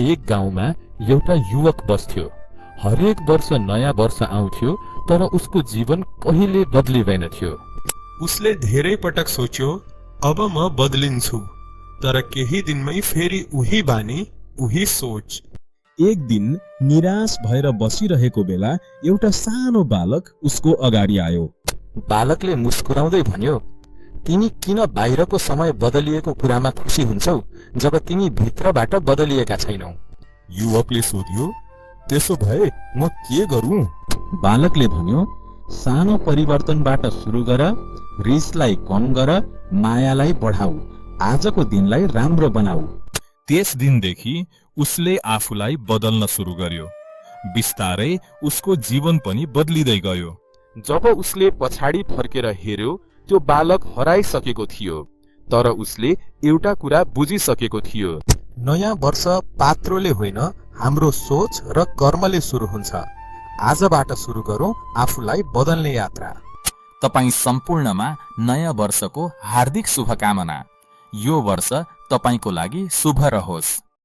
एक गाउँमा एउटा युवक बस्थ्यो। हरेक वर्ष नयाँ वर्ष आउँथ्यो, तर उसको जीवन कहिले बदलिँदैन थियो। उसले धेरै पटक सोच्यो, अब म बदलिन्छु, तर केही दिनमै फेरि उही बानी, उही सोच। एक दिन निराश भएर बसिरहेको बेला एउटा सानो बालक उसको अगाडि आयो। बालकले मुस्कुराउँदै भन्यो, तिमी किन बाहिरको समय बदलिएको कुरामा खुसी हुन्छौ जब तिमी भित्रबाट बदलिएका छैनौ? युवकले सोध्यो, त्यसो भए म के गरौँ? बालकले भन्यो, सानो परिवर्तनबाट सुरु गर, रिसलाई कम गर, मायालाई बढाऊ, आजको दिनलाई राम्रो बनाऊ। त्यस दिनदेखि उसले आफूलाई बदल्न सुरु गर्यो। बिस्तारै उसको जीवन पनि बदलिँदै गयो। जब उसले पछाडि फर्केर हेर्यो, त्यो बालक हराइसकेको थियो, तर उसले एउटा कुरा बुझिसकेको थियो। नयाँ वर्ष पात्रोले होइन, हाम्रो सोच र कर्मले सुरु हुन्छ। आजबाट सुरु गरौँ आफूलाई बदल्ने यात्रा। तपाईं सम्पूर्णमा नयाँ वर्षको हार्दिक शुभकामना। यो वर्ष तपाईंको लागि शुभ रहोस्।